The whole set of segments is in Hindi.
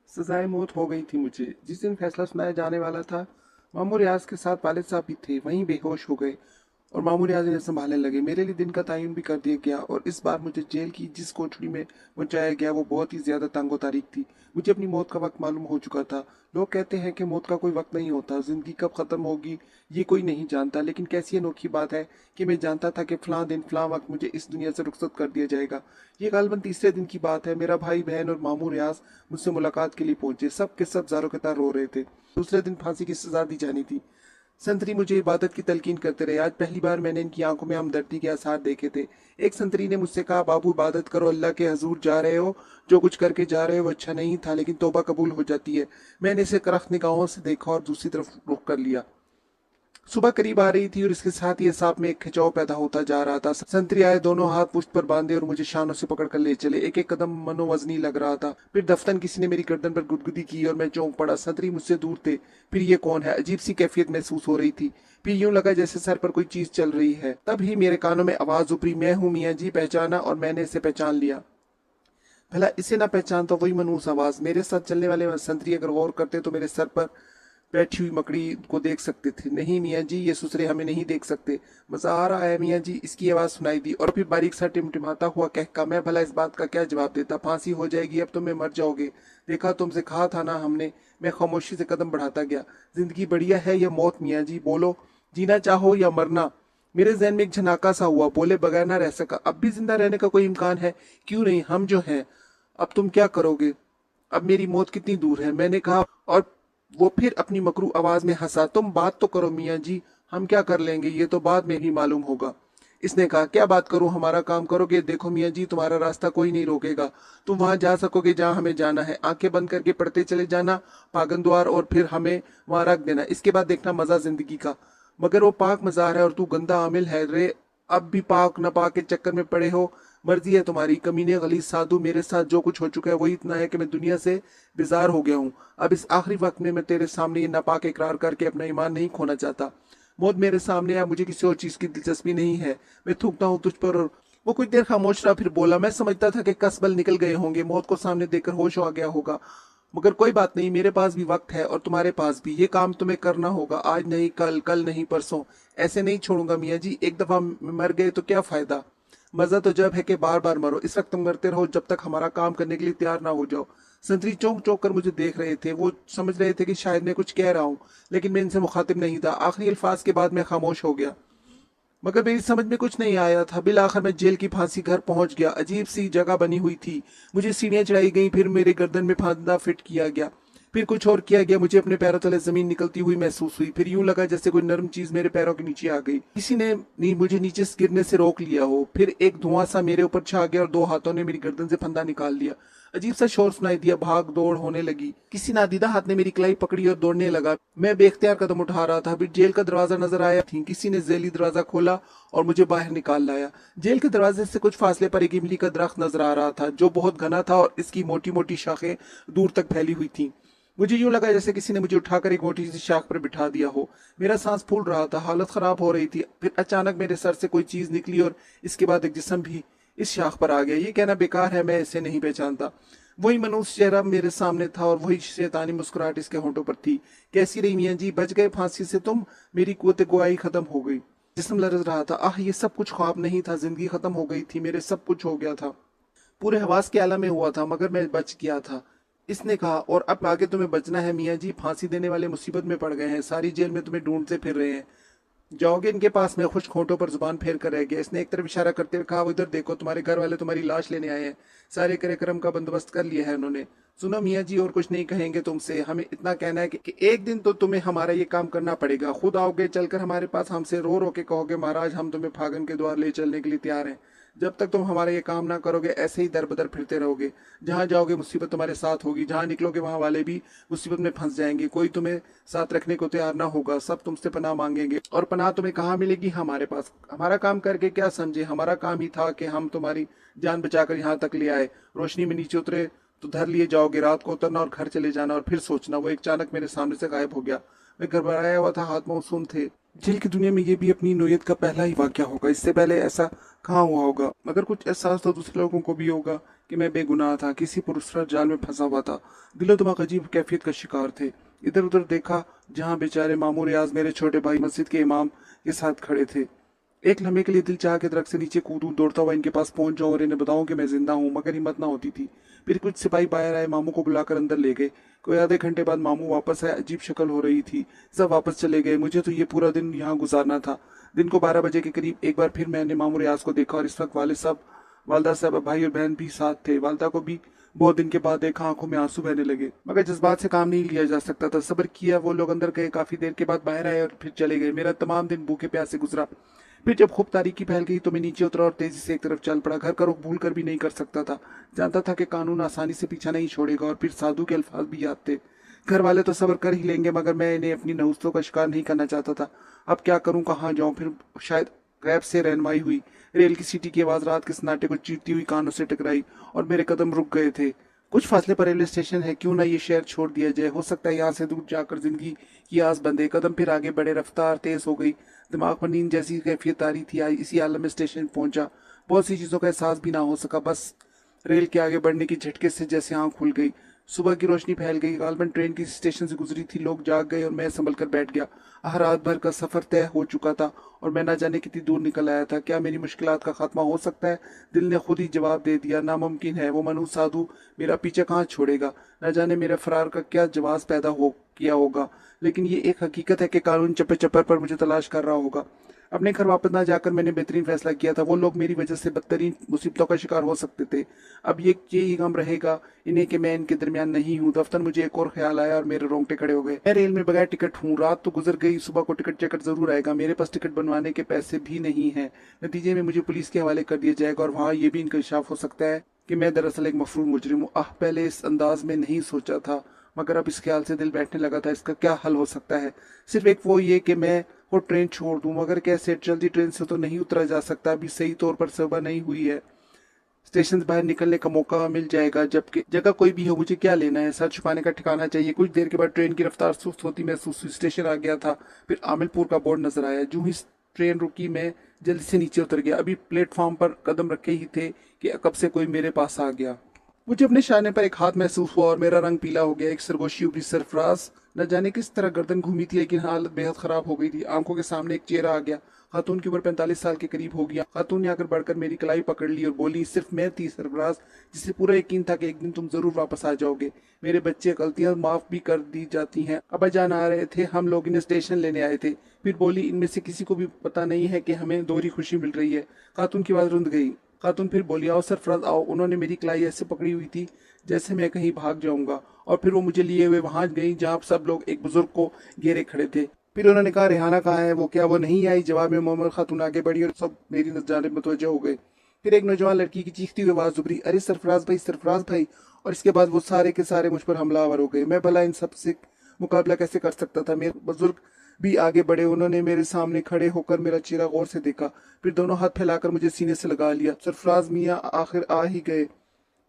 सजाए मौत हो गई थी मुझे। जिस दिन फैसला सुनाया जाने वाला था, मामू रियाज के साथ वालिद साहब भी थे, वहीं बेहोश हो गए और मामू रियाज इन्हें संभालने लगे। मेरे लिए दिन का तयन भी कर दिया गया और इस बार मुझे जेल की जिस कोठरी में पहुंचाया गया वो बहुत ही ज्यादा तंगो तारीख थी। मुझे अपनी मौत का वक्त मालूम हो चुका था। लोग कहते हैं कि मौत का कोई वक्त नहीं होता, जिंदगी कब खत्म होगी ये कोई नहीं जानता, लेकिन कैसी अनोखी बात है कि मैं जानता था कि फलां दिन फलां वक्त मुझे इस दुनिया से रुखसत कर दिया जाएगा। ये गालबन तीसरे दिन की बात है। मेरा भाई बहन और मामू रियाज मुझसे मुलाकात के लिए पहुंचे। सब के सब जारो कतार रो रहे थे। दूसरे दिन फांसी की सजा दी जानी थी। संतरी मुझे इबादत की तलकीन करते रहे। आज पहली बार मैंने इनकी आंखों में हमदर्दी के आसार देखे थे। एक संतरी ने मुझसे कहा, बाबू इबादत करो, अल्लाह के हजूर जा रहे हो, जो कुछ करके जा रहे हो वो अच्छा नहीं था, लेकिन तौबा कबूल हो जाती है। मैंने इसे करख्त निगाहों से देखा और दूसरी तरफ रुख कर लिया। सुबह करीब आ रही थी और इसके साथ ही एसाब में एक खिंचाव पैदा होता जा रहा था। संतरी आए, दोनों हाथ पुश्त पर बांधे और मुझे शानों से पकड़कर ले चले। एक एक कदम मनोवजनी लग रहा था। फिर दफ्तन किसी ने मेरी गर्दन पर गुदगुदी की और मैं चौंक पड़ा। संतरी मुझसे दूर थे। फिर ये कौन है? अजीब सी कैफियत महसूस हो रही थी। फिर यूं लगा जैसे सर पर कोई चीज चल रही है। तब ही मेरे कानों में आवाज उपरी, मैं हूँ मियाँ जी, पहचाना? और मैंने इसे पहचान लिया। भला इसे ना पहचान तो वही मनूस आवाज। मेरे साथ चलने वाले संतरी अगर गौर करते तो मेरे सर पर बैठी हुई मकड़ी को देख सकते थे। नहीं मियाँ जी, ये सुसरे हमें नहीं देख सकते। मजा आ रहा है मियाँ जी, इसकी आवाज सुनाई दी और फिर बारीक सा टिमटिमाता हुआ कहका। मैं भला इस बात का क्या जवाब देता? फांसी हो जाएगी, अब तुम्हें मर जाओगे। देखा, तुमसे कहा था ना हमने। मैं खामोशी से कदम बढ़ाता गया। जिंदगी बढ़िया है या मौत मियाँ जी, बोलो, जीना चाहो या मरना? मेरे जहन में एक झनाका सा हुआ। बोले बगैर ना रह सका। अब भी जिंदा रहने का कोई इम्कान है? क्यों नहीं, हम जो हैं। अब तुम क्या करोगे? अब मेरी मौत कितनी दूर है? मैंने कहा और वो फिर अपनी मकरू आवाज में हंसा। तुम बात तो करो मियाँ जी, हम क्या कर लेंगे ये तो बाद में ही मालूम होगा। इसने कहा, क्या बात करूं, हमारा काम करोगे? देखो मियाँ जी, तुम्हारा रास्ता कोई नहीं रोकेगा। तुम वहां जा सकोगे जहां हमें जाना है। आंखें बंद करके पढ़ते चले जाना पागन द्वार और फिर हमें वहां रख देना। इसके बाद देखना मजा जिंदगी का। मगर वो पाक मजार है और तू गंदा आमिल है रे। अब भी पाक न पाक के चक्कर में पड़े हो। मर्जी है तुम्हारी। कमीने गलीज साधु, मेरे साथ जो कुछ हो चुका है वही इतना है कि मैं दुनिया से बेजार हो गया हूँ। अब इस आखिरी वक्त में मैं तेरे सामने ये नापाक इकरार करके अपना ईमान नहीं खोना चाहता। मौत मेरे सामने है, मुझे किसी और चीज की दिलचस्पी नहीं है। मैं थूकता हूँ तुझ पर। और वो कुछ देर खामोश रहा, फिर बोला, मैं समझता था कि कसबल निकल गए होंगे, मौत को सामने देखकर होश आ गया होगा। मगर कोई बात नहीं, मेरे पास भी वक्त है और तुम्हारे पास भी। ये काम तुम्हें करना होगा, आज नहीं कल, कल नहीं परसों। ऐसे नहीं छोड़ूंगा मियाँ जी। एक दफा मर गए तो क्या फायदा? मजा तो जब है कि बार बार मरो। इस वक्त तुम मरते रहो जब तक हमारा काम करने के लिए तैयार ना हो जाओ। संतरी चौंक चौंक कर मुझे देख रहे थे। वो समझ रहे थे कि शायद मैं कुछ कह रहा हूँ, लेकिन मैं इनसे मुखातिब नहीं था। आखिरी अल्फाज के बाद मैं खामोश हो गया। मगर मेरी समझ में कुछ नहीं आया था। बिल आखिर मैं जेल की फांसी घर पहुंच गया। अजीब सी जगह बनी हुई थी। मुझे सीढ़ियां चढ़ाई गई, फिर मेरे गर्दन में फांदा फिट किया गया, फिर कुछ और किया गया। मुझे अपने पैरों तले जमीन निकलती हुई महसूस हुई। फिर यूं लगा जैसे कोई नरम चीज मेरे पैरों के नीचे आ गई। किसी ने मुझे नीचे गिरने से रोक लिया हो। फिर एक धुआं सा मेरे ऊपर छा गया और दो हाथों ने मेरी गर्दन से फंदा निकाल लिया। अजीब सा शोर सुनाई दिया। भाग दौड़ होने लगी। किसी नादीदा हाथ ने मेरी कलाई पकड़ी और दौड़ने लगा। मैं बेख्तियार कदम उठा रहा था। फिर जेल का दरवाजा नजर आया। थी किसी ने जेली दरवाजा खोला और मुझे बाहर निकाल लाया। जेल के दरवाजे से कुछ फासले पर एक इमली का दरख्त नजर आ रहा था, जो बहुत घना था और इसकी मोटी मोटी शाखें दूर तक फैली हुई थी। मुझे यूं लगा जैसे किसी ने मुझे उठाकर एक मोटी सी शाख पर बिठा दिया हो। मेरा सांस फूल रहा था, हालत खराब हो रही थी। फिर अचानक मेरे सर से कोई चीज निकली और इसके बाद एक जिस्म भी इस शाख पर आ गया। ये कहना बेकार है, मैं इसे नहीं पहचानता। वही मनुष्य चेहरा मेरे सामने था और वही शैतानी मुस्कुराहट इसके होंठों पर थी। कैसी रही मियाँ जी, बच गए फांसी से तुम? मेरी कुव्वत गोआई खत्म हो गई। जिस्म लरज रहा था। आह, ये सब कुछ ख्वाब नहीं था, जिंदगी खत्म हो गई थी, मेरे सब कुछ हो गया था। पूरे हवास के आलम में हुआ था, मगर मैं बच गया था। इसने कहा, और अब आगे तुम्हें बचना है मियाँ जी। फांसी देने वाले मुसीबत में पड़ गए हैं, सारी जेल में तुम्हें ढूंढते फिर रहे हैं। जाओगे इनके पास? मैं खुश होंठों पर जुबान फेर कर रह गया। इसने एक तरफ इशारा करते हुए कहा, उधर देखो, तुम्हारे घर वाले तुम्हारी लाश लेने आए हैं। सारे कार्यक्रम का बंदोबस्त कर लिया है उन्होंने। सुनो मियाँ जी, और कुछ नहीं कहेंगे तुमसे। हमें इतना कहना है कि एक दिन तो तुम्हें हमारा ये काम करना पड़ेगा। खुद आओगे चलकर हमारे पास, हमसे रो रो के कहोगे, महाराज हम तुम्हें फागन के द्वार ले चलने के लिए तैयार हैं। जब तक तुम हमारा ये काम ना करोगे ऐसे ही दर बदर फिरते रहोगे। जहां जाओगे मुसीबत तुम्हारे साथ होगी, जहां निकलोगे वहां वाले भी मुसीबत में फंस जाएंगे। कोई तुम्हें साथ रखने को तैयार ना होगा, सब तुमसे पनाह मांगेंगे। और पनाह तुम्हें कहाँ मिलेगी? हमारे पास। हमारा काम करके क्या समझे? हमारा काम ही था कि हम तुम्हारी जान बचाकर यहाँ तक ले आए। रोशनी में नीचे उतरे तो धर लिए जाओगे, रात को उतरना और घर चले जाना और फिर सोचना। वो एक अचानक मेरे सामने से गायब हो गया। मैं घबराया हुआ था, हाथ पांव सुन थे। जेल की दुनिया में ये भी अपनी नोयत का पहला ही वाकया होगा। इससे पहले ऐसा कहाँ हुआ होगा। मगर कुछ एहसास तो दूसरे लोगों को भी होगा कि मैं बेगुनाह था, किसी पुरस्कार जाल में फंसा हुआ था। दिलो दिमाग अजीब कैफियत का शिकार थे। इधर उधर देखा, जहाँ बेचारे मामू रियाज मेरे छोटे भाई मस्जिद के इमाम के साथ खड़े थे। एक लम्हे के लिए दिल चाह के दरख्त से नीचे कूदूं, दौड़ता हुआ इनके पास पहुंच जाऊं और इन्हें बताऊं कि मैं जिंदा हूं, मगर हिम्मत ना होती थी। फिर कुछ सिपाही बाहर आए, मामू को बुलाकर अंदर ले गए। कोई आधे घंटे बाद मामू वापस आए, अजीब शक्ल हो रही थी। सब वापस चले गए। मुझे तो ये पूरा दिन यहाँ गुजारना था। दिन को 12 बजे के करीब एक बार फिर मैंने मामू रियाज को देखा और इस वक्त वालिद साहब, वालदा साहब, भाई और बहन भी साथ थे। वालदा को भी बहुत दिन के बाद देखा, आंखों में आंसू बहने लगे, मगर जज्बात से काम नहीं लिया जा सकता था। सब्र किया। वो लोग अंदर गए, काफी देर के बाद बाहर आए और फिर चले गए। मेरा तमाम दिन भूखे प्यासे गुजरा। फिर जब खूब तारीकी फैल गई तो मैं नीचे उतरा और तेजी से एक तरफ चल पड़ा। घर का रुख भूल कर भी नहीं कर सकता था। जानता था कि कानून आसानी से पीछा नहीं छोड़ेगा और फिर साधु के अल्फाज भी याद थे। घर वाले तो सब्र कर ही लेंगे, मगर मैं इन्हें अपनी नहुस्तों का शिकार नहीं करना चाहता था। अब क्या करूं, कहाँ जाऊं। फिर शायद गैब से रहनुमाई हुई। रेल की सीटी की आवाज रात के सन्नाटे को चीरती हुई कानों से टकराई और मेरे कदम रुक गए थे। कुछ फासले पर रेलवे स्टेशन है, क्यों ना ये शहर छोड़ दिया जाए। हो सकता है यहाँ से दूर जाकर जिंदगी की आस बंधे। कदम फिर आगे बढ़े, रफ्तार तेज हो गई। दिमाग पर नींद जैसी कैफियत आ रही थी। आई इसी आलम में स्टेशन पहुंचा। बहुत सी चीजों का एहसास भी ना हो सका। बस रेल के आगे बढ़ने की झटके से जैसे आंख खुल गई। सुबह की रोशनी फैल गई। गालबन ट्रेन की स्टेशन से गुजरी थी। लोग जाग गए और मैं संभल कर बैठ गया। रात भर का सफर तय हो चुका था और मैं न जाने कितनी दूर निकल आया था। क्या मेरी मुश्किलात का खात्मा हो सकता है? दिल ने खुद ही जवाब दे दिया, नामुमकिन है। वो मनहूस साधु मेरा पीछा कहाँ छोड़ेगा। न जाने मेरे फरार का क्या जवाब पैदा हो किया होगा, लेकिन ये एक हकीकत है कि कानून चप्पे चप्पर पर मुझे तलाश कर रहा होगा। अपने घर वापस ना जाकर मैंने बेहतरीन फैसला किया था। वो लोग मेरी वजह से बदतरीन मुसीबतों का शिकार हो सकते थे। अब ये ही गम रहेगा इन्हें कि मैं इनके दरमियान नहीं हूँ। दफ्तर मुझे एक और ख्याल आया और मेरे रोंगटे खड़े हो गए। मैं रेल में बगैर टिकट हूँ। रात तो गुजर गई, सुबह को टिकट चेकर जरूर आएगा। मेरे पास टिकट बनवाने के पैसे भी नहीं है। नतीजे में मुझे पुलिस के हवाले कर दिया जाएगा और वहाँ ये भी इंकशाफ हो सकता है कि मैं दरअसल एक मफरूर मुजरिम हूँ। पहले इस अंदाज में नहीं सोचा था, मगर अब इस ख्याल से दिल बैठने लगा था। इसका क्या हल हो सकता है? सिर्फ एक वो ये कि मैं वो ट्रेन छोड़ दूं। मगर कैसे? जल्दी ट्रेन से तो नहीं उतरा जा सकता। अभी सही तौर पर सुबह नहीं हुई है। स्टेशन से बाहर निकलने का मौका मिल जाएगा, जबकि जगह कोई भी हो, मुझे क्या लेना है। सर छुपाने का ठिकाना चाहिए। कुछ देर के बाद ट्रेन की रफ्तार सुस्त होती महसूस हुई। स्टेशन आ गया था। फिर आमिलपुर का बोर्ड नजर आया। जूं ही ट्रेन रुकी, मैं जल्दी से नीचे उतर गया। अभी प्लेटफॉर्म पर कदम रखे ही थे कि कब से कोई मेरे पास आ गया। मुझे अपने शाने पर एक हाथ महसूस हुआ और मेरा रंग पीला हो गया। एक सरगोशी उभरी। सरफराज न जाने किस तरह गर्दन घूमी थी, लेकिन हालत बेहद खराब हो गई थी। आंखों के सामने एक चेहरा आ गया। खातून की उम्र 45 साल के करीब हो गया। खातून ने आकर बढ़कर मेरी कलाई पकड़ ली और बोली, सिर्फ मैं थी सरफराज, जिसे पूरा यकीन था कि एक दिन तुम जरूर वापस आ जाओगे। मेरे बच्चे गलतियां माफ भी कर दी जाती हैं। अब्बा जान आ रहे थे, हम लोग इन्हें स्टेशन लेने आए थे। फिर बोली, इनमें से किसी को भी पता नहीं है कि हमें दोहरी खुशी मिल रही है। खातून की आवाज रुंध गई। खातून फिर बोली, आओ सरफराज आओ। उन्होंने मेरी कलाई ऐसे पकड़ी हुई थी जैसे मैं कहीं भाग जाऊंगा, और फिर वो मुझे लिए हुए वहां गई जहां सब लोग एक बुजुर्ग को घेरे खड़े थे। फिर उन्होंने कहा, रेहाना कहाँ है? वो क्या वो नहीं आई? जवाब में मोहम्मद खातून आगे बढ़ी और सब मेरी जानिब मुतवज्जह हो गए। फिर एक नौजवान लड़की की चीखती हुई आवाज उभरी, अरे सरफराज भाई, सरफराज भाई। और इसके बाद वो सारे के सारे मुझ पर हमलावर हो गए। मैं भला इन सब से मुकाबला कैसे कर सकता था? मेरे बुजुर्ग भी आगे बढ़े। उन्होंने मेरे सामने खड़े होकर मेरा चेहरा गौर से देखा, फिर दोनों हाथ फैलाकर मुझे सीने से लगा लिया। सरफराज मियाँ आखिर आ ही गए।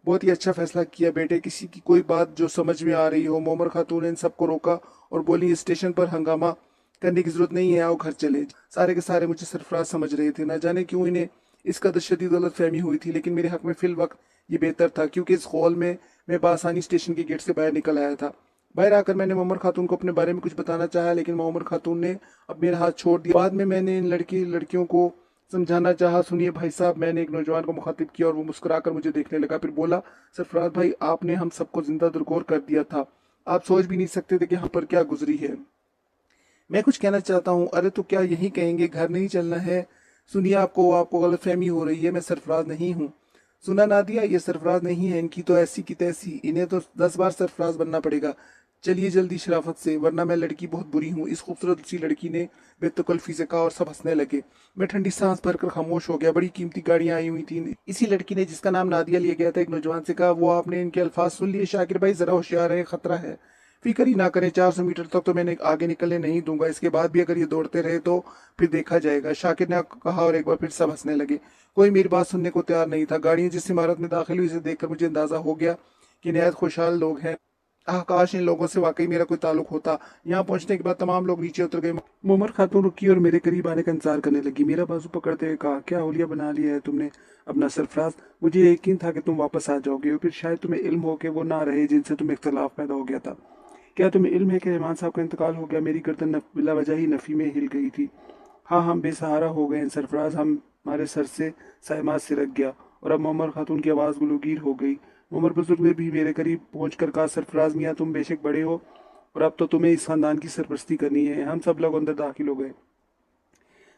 बहुत ही अच्छा फैसला किया बेटे। किसी की कोई बात जो समझ में आ रही हो। मोमर खातून ने इन सबको रोका और बोली, स्टेशन पर हंगामा करने की जरूरत नहीं है, आओ घर चले। सारे के सारे मुझे सरफराज समझ रहे थे। न जाने क्यों इन्हें इस कदर शदीद गलत फहमी हुई थी, लेकिन मेरे हक में फिल वक्त ये बेहतर था, क्योंकि इस खौल में मैं बासानी स्टेशन के गेट से बाहर निकल आया था। बाहर आकर मैंने मोमर खातून को अपने बारे में कुछ बताना चाहा, लेकिन मोमर खातून ने अब मेरा हाथ छोड़ दिया। बाद में मैंने इन लड़कियों को समझाना चाहा। सुनिए भाई साहब, मैंने एक नौजवान को मुखातिब किया और वो मुस्कुराकर मुझे देखने लगा। फिर बोला, सरफराज भाई, आपने हम सबको जिंदा दरगोर कर दिया था। आप सोच भी नहीं सकते थे कि हम पर क्या गुजरी है। मैं कुछ कहना चाहता हूँ। अरे तो क्या यही कहेंगे, घर नहीं चलना है? सुनिए, आपको आपको गलतफहमी हो रही है। मैं सरफराज नहीं हूँ। सुना ना दिया, ये सरफराज नहीं है। इनकी तो ऐसी की तैसी। इन्हें तो 10 बार सरफराज बनना पड़ेगा। चलिए जल्दी शराफत से, वरना मैं लड़की बहुत बुरी हूँ। इस खूबसूरत सी लड़की ने बेतकल्फी से कहा और सब हंसने लगे। मैं ठंडी सांस भरकर खामोश हो गया। बड़ी कीमती गाड़ियां आई हुई थी। इसी लड़की ने, जिसका नाम नादिया लिया गया था, एक नौजवान से कहा, वो आपने इनके अल्फाज सुन लिए? शाकिर भाई जरा होशियार है, खतरा है। फिक्र ही ना करें, 400 मीटर तक तो मैंने आगे निकलने नहीं दूंगा। इसके बाद भी अगर ये दौड़ते रहे तो फिर देखा जाएगा, शाकिर ने कहा और एक बार फिर सब हंसने लगे। कोई मेरी बात सुनने को तैयार नहीं था। गाड़ियां जिस इमारत में दाखिल हुई, इसे देखकर मुझे अंदाजा हो गया कि नहायत खुशहाल लोग हैं। काश इन लोगों से वाकई मेरा कोई ताल्लुक होता। यहाँ पहुंचने के बाद तमाम लोग नीचे उतर गए। मोमर खातून रुकी और मेरे करीब आने का इंतजार करने लगी। मेरा बाजू पकड़ते हुए कहा, क्या होलिया बना लिया है तुमने अपना सरफराज? मुझे यकीन था कि तुम वापस आ जाओगे और फिर शायद तुम्हें इल्म हो कि वो ना रहे जिनसे तुम्हें इख्तलाफ पैदा हो गया था। क्या तुम्हें इल्म है कि रहमान साहब का इंतकाल हो गया? मेरी गर्दन बिला वजह ही नफी में हिल गई थी। हाँ, हम बेसहारा हो गए हैं सरफराज, हमारे सर से सायमाद सिरक गया। और अब मोमर खातून की आवाज़ गुलूगीर हो गई। उमर बुजुर्ग ने भी मेरे करीब पहुंचकर कहा, सरफराज मियाँ, तुम बेशक बड़े हो और अब तो तुम्हें इस खानदान की सरपरस्ती करनी है। हम सब लोग अंदर दाखिल हो गए।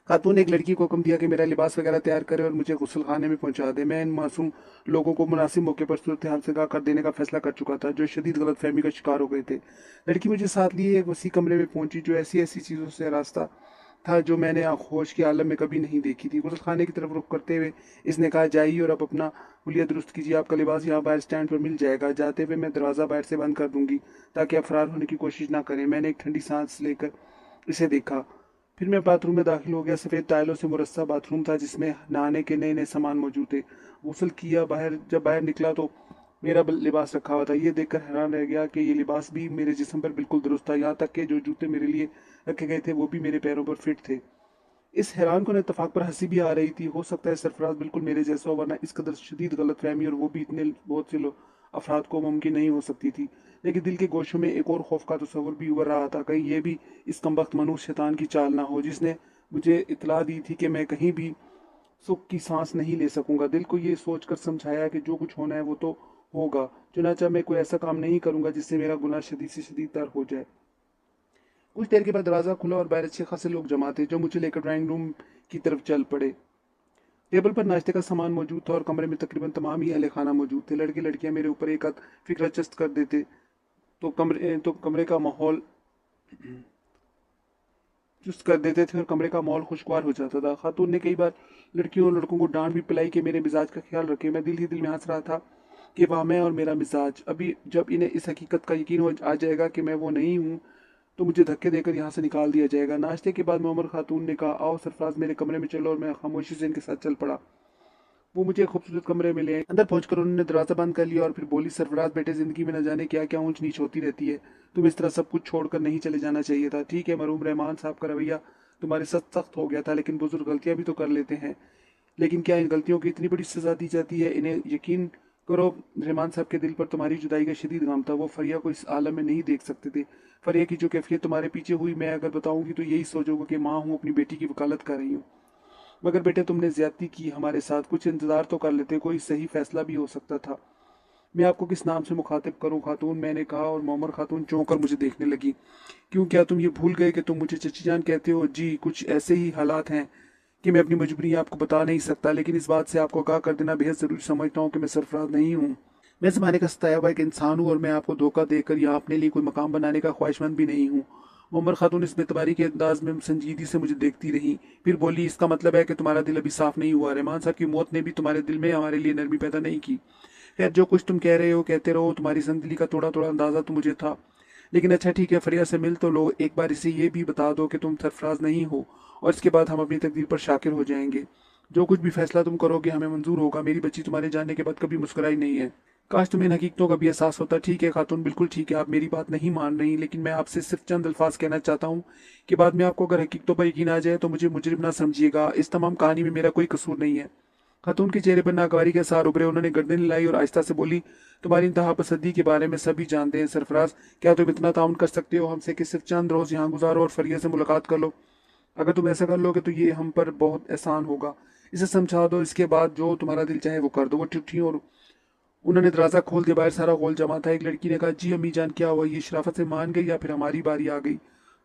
खातून ने एक लड़की को हुक्म दिया कि मेरा लिबास वगैरह तैयार करे और मुझे गुस्ल खाने में पहुंचा दे। मैं इन मासूम लोगों को मुनासिब मौके पर सूरत हाल से आगाह कर देने का फैसला कर चुका था, जो शदीद गलत फहमी का शिकार हो गए थे। लड़की मुझे साथ लिए एक वसी कमरे में पहुंची, जो ऐसी ऐसी चीज़ों से रास्ता था जो मैंने होश के आलम में कभी नहीं देखी थी। गुसल खाने की तरफ रुख करते हुए इसने कहा, जाइए और अब अपना हुलिया दुरुस्त कीजिए। आपका लिबास यहाँ बाहर स्टैंड पर मिल जाएगा। जाते हुए मैं दरवाज़ा बाहर से बंद कर दूंगी ताकि आप फरार होने की कोशिश ना करें। मैंने एक ठंडी सांस लेकर इसे देखा। फिर मैं बाथरूम में दाखिल हो गया। सफ़ेद टाइलों से मुरस्सा बाथरूम था जिसमें नहाने के नए नए सामान मौजूद थे। गुसल किया जब बाहर निकला तो मेरा लिबास रखा हुआ था। ये देखकर हैरान रह गया कि ये लिबास भी मेरे जिस्म पर बिल्कुल दुरुस्त था। यहाँ तक कि जो जूते मेरे लिए रखे गए थे वो भी मेरे पैरों पर फिट थे। इस हैरान कुन इत्तेफाक पर हंसी भी आ रही थी। हो सकता है सरफराज बिल्कुल मेरे जैसा हो, वरना इस कदर शदीद गलतफहमी और वो भी इतने बहुत से लोग अफराद को मुमकिन नहीं हो सकती थी। लेकिन दिल के गोशों में एक और खौफ का तस्वर भी उभर रहा था। कहीं ये भी इस कमबख्त मनूस शैतान की चाल ना हो जिसने मुझे इतला दी थी कि मैं कहीं भी सुख की सांस नहीं ले सकूंगा। दिल को ये सोचकर समझाया कि जो कुछ होना है वो तो होगा, चुनाचा मैं कोई ऐसा काम नहीं करूंगा जिससे मेरा गुनाह शदीद से शदीद तर हो जाए। कुछ देर के बाद दरवाजा खुला और बाहर अच्छे खासे लोग जमा थे, जो मुझे लेकर ड्राइंग रूम की तरफ चल पड़े। टेबल पर नाश्ते का सामान मौजूद था और कमरे में तकरीबन तमाम ही अहले खाना मौजूद थे। लड़के लड़कियां मेरे ऊपर एक आध फिक्र चस्त कर देते तो कमरे का माहौल चुस्त कर देते थे और कमरे का माहौल खुशगवार हो जाता था। खातून ने कई बार लड़कियों और लड़कों को डांट भी पिलाई कि मेरे मिजाज का ख्याल रखे। मैं दिल ही दिल में हंस रहा था कि वाह, मैं और मेरा मिजाज। अभी जब इन्हें इस हकीकत का यकीन हो आ जाएगा कि मैं वो नहीं हूँ तो मुझे धक्के देकर यहाँ से निकाल दिया जाएगा। नाश्ते के बाद मोमर खातून ने कहा, आओ सरफराज मेरे कमरे में चलो, और मैं खामोशी से इनके साथ चल पड़ा। वो मुझे एक खूबसूरत कमरे में ले आए। अंदर पहुंचकर उन्होंने दरवाजा बंद कर लिया और फिर बोली, सरफराज बेटे, जिंदगी में न जाने क्या क्या ऊंच नीच होती रहती है। तुम इस तरह सब कुछ छोड़कर नहीं चले जाना चाहिए था। ठीक है, मरूम रहमान साहब का रवैया तुम्हारे साथ सख्त हो गया था, लेकिन बुजुर्ग गलतियां भी तो कर लेते हैं। लेकिन क्या इन गलतियों की इतनी बड़ी सजा दी जाती है? इन्हें यकीन करो, रहमान साहब के दिल पर तुम्हारी जुदाई का शदीद गम था। वो फरिया को इस आलम में नहीं देख सकते थे। फरिया की जो कैफियत तुम्हारे पीछे हुई, मैं अगर बताऊंगी तो यही सोचोगे कि माँ हूँ, अपनी बेटी की वकालत कर रही हूँ। मगर बेटे, तुमने ज्यादती की हमारे साथ। कुछ इंतजार तो कर लेते, कोई सही फैसला भी हो सकता था। मैं आपको किस नाम से मुखातिब करूं खातून, मैंने कहा, और मोमर खातून चौंक कर मुझे देखने लगी। क्यों, क्या तुम ये भूल गए कि तुम मुझे चची जान कहते हो? जी, कुछ ऐसे ही हालात हैं कि मैं अपनी मजबूरी आपको बता नहीं सकता, लेकिन इस बात से आपको आगाह कर देना बेहद जरूरी समझता हूँ कि मैं सरफराज नहीं हूँ। मैं ज़माने का सताया हुआ एक इंसान हूँ और मैं आपको धोखा देकर या अपने लिए कोई मकाम बनाने का ख्वाहिशमंद भी नहीं हूँ। उमर खातून इस बेतबारी के अंदाज में संजीदगी से मुझे देखती रही। फिर बोली, इसका मतलब है कि तुम्हारा दिल अभी साफ नहीं हुआ। रहमान साहब की मौत ने भी तुम्हारे दिल में हमारे लिए नरमी पैदा नहीं की। खैर, जो कुछ तुम कह रहे हो कहते रहो। तुम्हारी संदली का थोड़ा थोड़ा अंदाजा तो मुझे था। लेकिन अच्छा ठीक है, फरिया से मिल तो लो। एक बार इसे ये भी बता दो कि तुम सरफराज नहीं हो, और इसके बाद हम अपनी तकदीर पर शाकिर हो जाएंगे। जो कुछ भी फैसला तुम करोगे हमें मंजूर होगा। मेरी बच्ची तुम्हारे जाने के बाद कभी मुस्कुराई नहीं है। काश तुम्हें इन हकीकतों का भी एहसास होता। ठीक है खातून, बिल्कुल ठीक है, आप मेरी बात नहीं मान रही, लेकिन मैं आपसे सिर्फ चंद अल्फाज कहना चाहता हूँ कि बाद में आपको अगर हकीकतों पर यकीन आ जाए तो मुझे मुजरिम ना समझिएगा। इस तमाम कहानी में मेरा कोई कसूर नहीं है। खातून के चेहरे पर नागवारी के सार उभरे। उन्होंने गर्दन हिलाई और आहिस्ता से बोली, तुम्हारी इंतहा पसंदी के बारे में सभी जानते हैं सरफराज। क्या तुम इतना ताउन कर सकते हो हमसे कि सिर्फ चंद रोज यहाँ गुजारो और फरिया से मुलाकात कर लो? अगर तुम ऐसा कर लोगे तो ये हम पर बहुत एहसान होगा। इसे समझा दो, इसके बाद जो तुम्हारा दिल चाहे वो कर दो। वो ठिठी और उन्होंने दरवाजा खोल दिया। बाहर सारा गोल जमा था। एक लड़की ने कहा, जी अम्मी जान, क्या हुआ? ये शराफत से मान गई या फिर हमारी बारी आ गई?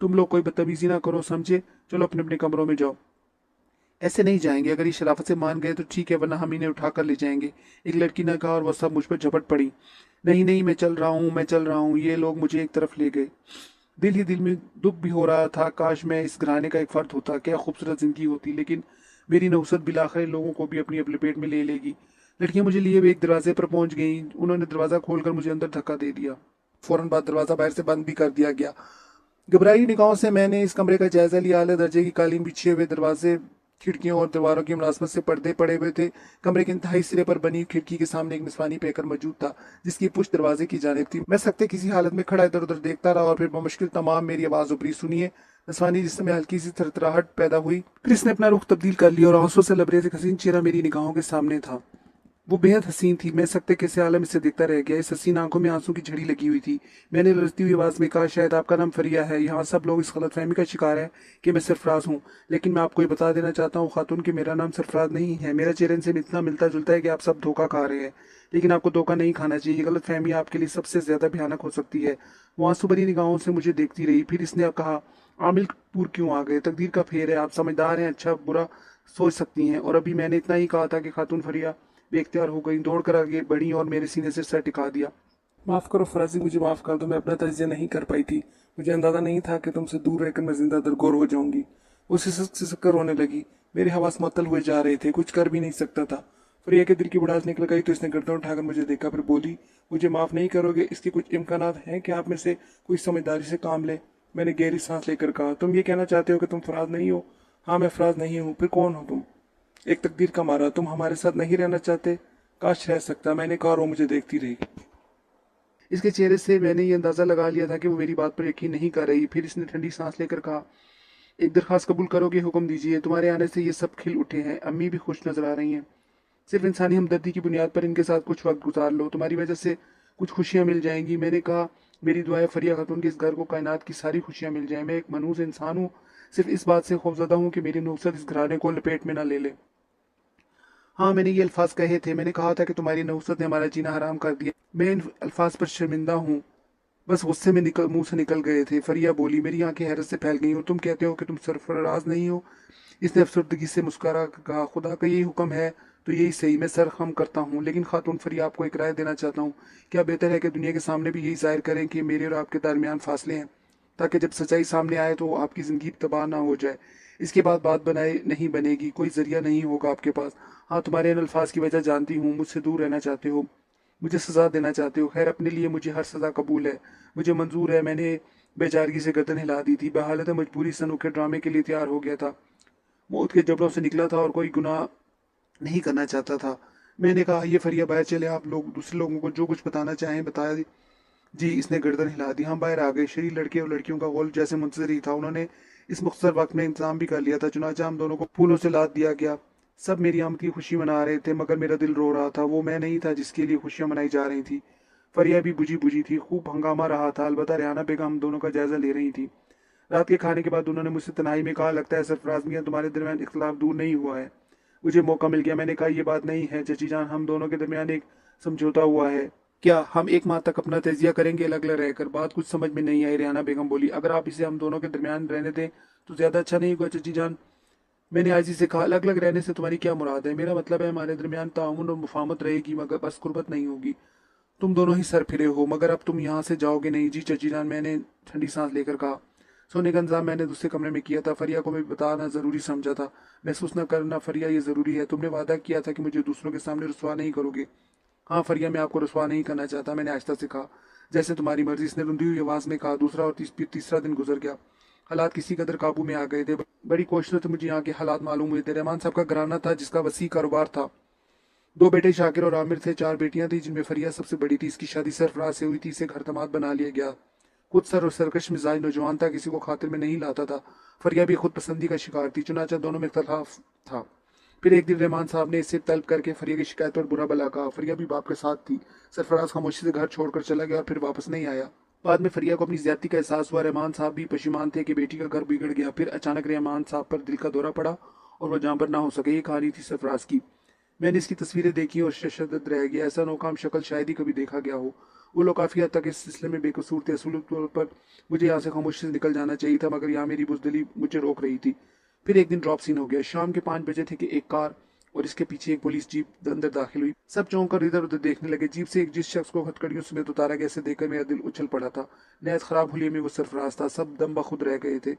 तुम लोग कोई बदतमीजी ना करो, समझे? चलो अपने अपने कमरों में जाओ। ऐसे नहीं जाएंगे। अगर ये शराफत से मान गए तो ठीक है, वरना हम इन्हें उठा कर ले जाएंगे। एक लड़की ने कहा और वह सब मुझ पर झपट पड़ी। नहीं नहीं, मैं चल रहा हूँ, मैं चल रहा हूँ। ये लोग मुझे एक तरफ ले गए। दिल ही दिल में दुख भी हो रहा था। काश मैं इस घराने का एक फर्द होता, क्या खूबसूरत जिंदगी होती। लेकिन मेरी नौसत बिलाखिर लोगों को भी अपनी लपेट में ले लेगी। लड़कियां मुझे लिए हुए एक दरवाजे पर पहुंच गईं। उन्होंने दरवाजा खोलकर मुझे अंदर धक्का दे दिया। फौरन बाद दरवाजा बाहर से बंद भी कर दिया गया। घबराई निगाहों से मैंने इस कमरे का जायजा लिया। आले दर्जे की कालीन बिछे हुए दरवाजे खिड़कियों और दीवारों की मुलाजमत से पर्दे पड़े हुए थे। कमरे के इंतहाई सिरे पर बनी खिड़की के सामने एक निस्वानी पैकर मौजूद था, जिसकी पुश्त दरवाजे की जानिब थी। मैं सकते किसी हालत में खड़ा इधर उधर देखता रहा और फिर बमुश्किल तमाम मेरी आवाज उभरी, सुनिए। नस्वानी जिसमें हल्की सी थरथराहट पैदा हुई, फिर इसने अपना रुख तब्दील कर लिया और आंसू से लबरेज एक हसीन चेहरा मेरी निगाहों के सामने था। वो बेहद हसीन थी। मैं सकते कैसे आलम इसे देखता रह गया। इस हसीन आंखों में आंसू की झड़ी लगी हुई थी। मैंने लड़ती हुई आवाज में कहा, शायद आपका नाम फरिया है। यहाँ सब लोग इस गलतफहमी का शिकार है कि मैं सरफराज हूँ, लेकिन मैं आपको ये बता देना चाहता हूँ खातून कि मेरा नाम सरफराज नहीं है। मेरा चेहरे से इतना मिलता जुलता है कि आप सब धोखा खा रहे हैं, लेकिन आपको धोखा नहीं खाना चाहिए। गलतफहमी आपके लिए सबसे ज्यादा भयानक हो सकती है। वो आंसू भरी निगाहों से मुझे देखती रही, फिर इसने कहा, आमिलपुर क्यों आ गए? तकदीर का फेर है, आप समझदार हैं, अच्छा बुरा सोच सकती हैं। और अभी मैंने इतना ही कहा था कि खातून फरिया बेख्तियार हो गई, दौड़ कर आगे बढ़ी और मेरे सीने से सर टिका दिया। माफ करो फराजी, मुझे माफ कर दो, मैं अपना तजिया नहीं कर पाई थी। मुझे अंदाजा नहीं था कि तुमसे दूर रहकर मैं जिंदा दरगोर हो जाऊंगी। वो सिसक सिसक कर रोने लगी। मेरे हवास मुअत्तल हुए जा रहे थे, कुछ कर भी नहीं सकता था। फरिया के दिल की बुढ़ास निकल गई तो इसने गर्दन उठाकर मुझे देखा, फिर बोली, मुझे माफ नहीं करोगे? इसके कुछ इम्कानात हैं कि आप में से कोई समझदारी से काम ले? मैंने गहरी सांस लेकर कहा, तुम ये कहना चाहते हो कि तुम फराज नहीं हो? हाँ, मैं फराज नहीं हूँ। फिर कौन हो तुम? एक तकदीर का मारा, तुम हमारे साथ नहीं रहना चाहते? काश रह सकता, मैंने कहा और वो मुझे देखती रही। इसके चेहरे से मैंने ये अंदाजा लगा लिया था कि वो मेरी बात पर यकीन नहीं कर रही। फिर इसने ठंडी सांस लेकर कहा, एक दरखास्त कबूल करोगे? हुक्म दीजिए। तुम्हारे आने से ये सब खिल उठे हैं, अम्मी भी खुश नजर आ रही हैं। सिर्फ इंसानी हमदर्दी की बुनियाद पर इनके साथ कुछ वक्त गुजार लो, तुम्हारी वजह से कुछ खुशियां मिल जाएंगी। मैंने कहा, मेरी दुआ है फरिया खातून के इस घर को कायनात की सारी खुशियां मिल जाए। मैं एक मनहूस इंसान हूँ, सिर्फ इस बात से खौफजदा हूँ कि मेरी नुसरत इस घराने को लपेट में ना ले ले। हाँ, मैंने ये अल्फाज कहे थे। मैंने कहा था कि तुम्हारी नहुसत ने हमारा जीना हराम कर दिया। मैं इन अल्फाज पर शर्मिंदा हूँ, बस गुस्से में निकल मुंह से निकल गए थे। फरिया बोली, मेरी आंखें हैरत से फैल गई। और तुम कहते हो कि तुम सरफराज नहीं हो? इसने अफसरदगी से मुस्कुरा कहा, खुदा का यही हुक्म है तो यही सही, मैं सर खम करता हूँ। लेकिन खातून फरिया, आपको एक राय देना चाहता हूँ। क्या बेहतर है कि दुनिया के सामने भी यही जाहिर करें कि मेरे और आपके दरमियान फासले हैं, ताकि जब सच्चाई सामने आए तो आपकी जिंदगी तबाह ना हो जाए? इसके बाद बात बनाए नहीं बनेगी, कोई जरिया नहीं होगा आपके पास। हाँ, तुम्हारे इन अल्फाज की वजह जानती हूँ, मुझसे दूर रहना चाहते हो, मुझे सजा देना चाहते हो। खैर, अपने लिए मुझे हर सजा कबूल है, मुझे मंजूर है। मैंने बेचारगी से गर्दन हिला दी थी, बहालत मजबूरी इस अनोखे ड्रामे के लिए तैयार हो गया था। मौत के जबड़ों से निकला था और कोई गुनाह नहीं करना चाहता था। मैंने कहा, ये फरिया बाहर चले, आप लोग दूसरे लोगों को जो कुछ बताना चाहें बता जी। इसने गर्दन हिला दी। हम बाहर आ गए। शरीर लड़के और लड़कियों का गोल जैसे मुंतजर ही था। उन्होंने इस मुख्तसर वक्त में इंतजाम भी कर लिया था, चुनाचा हम दोनों को फूलों से लाद दिया गया। सब मेरी आमद की खुशी मना रहे थे, मगर मेरा दिल रो रहा था। वो मैं नहीं था जिसके लिए खुशियां मनाई जा रही थी। फरिया भी बुझी बुझी थी। खूब हंगामा रहा था। अलबत्ता रेहाना बेगम हम दोनों का जायजा ले रही थी। रात के खाने के बाद उन्होंने मुझसे तनाई में कहा, लगता है सरफराज मियां, तुम्हारे दरमियान इख्तलाफ दूर नहीं हुआ है। मुझे मौका मिल गया। मैंने कहा, यह बात नहीं है चची जान, हम दोनों के दरमियान एक समझौता हुआ है। क्या हम एक माह तक अपना तजिया करेंगे अलग अलग रहकर? बात कुछ समझ में नहीं आई। रेहाना बेगम बोली, अगर आप इसे हम दोनों के दरमियान रहने दें तो ज्यादा अच्छा नहीं होगा चची जान। मैंने आजी से कहा, अलग अलग रहने से तुम्हारी क्या मुराद है? मेरा मतलब है हमारे दरमियान ताउन और मुफाहमत रहेगी, मगर बस कुर्बत नहीं होगी। तुम दोनों ही सर फिरे हो, मगर अब तुम यहाँ से जाओगे नहीं। जी चची जान, मैंने ठंडी सांस लेकर कहा। सोने का इंतजाम मैंने दूसरे कमरे में किया था। फरिया को मैं बताना जरूरी समझा था। महसूस न करना फरिया, ये जरूरी है। तुमने वादा किया था कि मुझे दूसरों के सामने रुसवा नहीं करोगे। हाँ फरिया, मैं आपको रुसवा नहीं करना चाहता, मैंने आहिस्ता से कहा। जैसे तुम्हारी मर्जी, इसने रुंधी हुई आवाज में कहा। दूसरा और तीसरा दिन गुजर गया। हालात किसी कदर काबू में आ गए थे। बड़ी कोशिशों से मुझे यहाँ के हालात मालूम हुए थे। रहमान साहब का घराना था जिसका वसी कारोबार था। दो बेटे शाकिर और आमिर थे। चार बेटियां थी जिनमें फरिया सबसे बड़ी थी। इसकी शादी सरफराज से हुई थी। इसे घर दमाद बना लिया गया। खुद सर और सरकश मिजाज नौजवान था, किसी को खातिर में नहीं लाता था। फरिया भी खुद पसंदी का शिकार थी, चुनाचा दोनों में इख्तलाफ था। फिर एक दिन रहमान साहब ने इसे तलब करके फरिया की शिकायत पर बुरा भला कहा। फरिया भी बाप के साथ थी। सरफराज खामोशी से घर छोड़कर चला गया और फिर वापस नहीं आया। बाद में फरिया को अपनी ज्यादती का एहसास हुआ। रहमान साहब भी पशेमान थे कि बेटी का घर बिगड़ गया। फिर अचानक रहमान साहब पर दिल का दौरा पड़ा और वह जहां पर ना हो सके। ये कहानी थी सरफराज की। मैंने इसकी तस्वीरें देखी और शशदत रह गया। ऐसा नौकाम शक्ल शायद ही कभी देखा गया हो। वो लोग काफी हद तक इस सिलसिले में बेकसूर थे। असूल तौर पर मुझे यहाँ से खामोशी से निकल जाना चाहिए था, मगर यहाँ मेरी बुजदिली मुझे रोक रही थी। फिर एक दिन ड्रॉप सीन हो गया। शाम के 5 बजे थे कि एक कार और इसके पीछे एक पुलिस जीप अंदर दाखिल हुई। सब चौंक कर इधर उधर देखने लगे। जीप से एक जिस शख्स को हथकड़ियों समेत उतारा गया, इसे देखकर मेरा दिल उछल पड़ा था। नहज खराब हुलिये में वो सरफराज था। सब दम बखुद रह गए थे।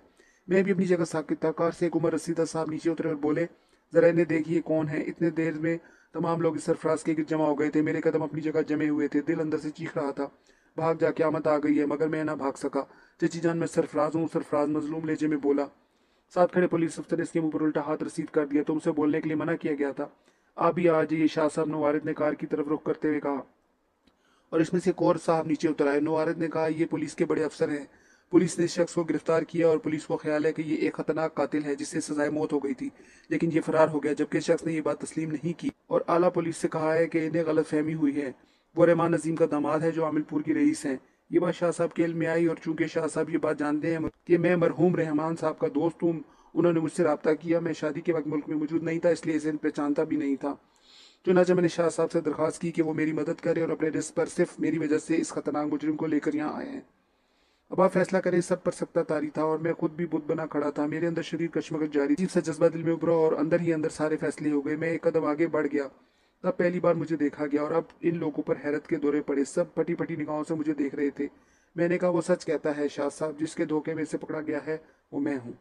मैं भी अपनी जगह साकित था। कार से एक उमर रसीदा साहब नीचे उतरे और बोले, जरा इन्हें देखिए कौन है। इतने देर में तमाम लोग इस सरफराज के गिर्द जमा हो गए थे। मेरे कदम अपनी जगह जमे हुए थे। दिल अंदर से चीख रहा था, भाग जा, आमद आ गई है, मगर मैं ना भाग सका। चची जान, मैं सरफराज हूँ। सरफराज मजलूम लहजे में बोला। साथ खड़े पुलिस अफसर ने इसके मुंह पर उल्टा हाथ रसीद कर दिया। तुमसे बोलने के लिए मना किया गया था। आप भी आ जाइए, शाह साहब नवारिद ने कार की तरफ रुख करते हुए कहा। और इसमें से एक और साहब नीचे उतर आए। नवारिद ने कहा, ये पुलिस के बड़े अफसर हैं। पुलिस ने इस शख्स को गिरफ्तार किया और पुलिस को ख्याल है कि ये एक खतरनाक कातिल है जिससे सजाए मौत हो गई थी, लेकिन ये फरार हो गया। जबकि इस शख्स ने ये बात तस्लीम नहीं की और आला पुलिस से कहा है कि इन्हें गलत फहमी हुई है। वो रहमान नजीम का दामाद है जो आमिलपुर की रईस हैं। ये बात शाह साहब के इल्म में आई और चूंकि शाह साहब ये बात जानते हैं कि मैं मरहूम रहमान साहब का दोस्त हूँ, उन्होंने मुझसे रब्ता किया। मैं शादी के वक्त मुल्क में मौजूद नहीं था, इसलिए इसे पहचानता भी नहीं था। चुनांचे मैंने शाह साहब से दरख्वास्त की कि वो मेरी मदद करें और अपने रिस्क पर सिर्फ मेरी वजह से इस खतरनाक मुजरिम को लेकर यहाँ आए हैं। अब आप फैसला करें। सब पर सकता तारी था और मैं खुद भी बुत बना खड़ा था। मेरे अंदर शरीर कशमकश जारी, अजीब सा जज्बा दिल में उभरा और अंदर ही अंदर सारे फैसले हो गए। मैं एक कदम आगे बढ़ गया। तब पहली बार मुझे देखा गया और अब इन लोगों पर हैरत के दौरे पड़े। सब फटी फटी निगाहों से मुझे देख रहे थे। मैंने कहा, वो सच कहता है शाह साहब, जिसके धोखे में से पकड़ा गया है वो मैं हूँ।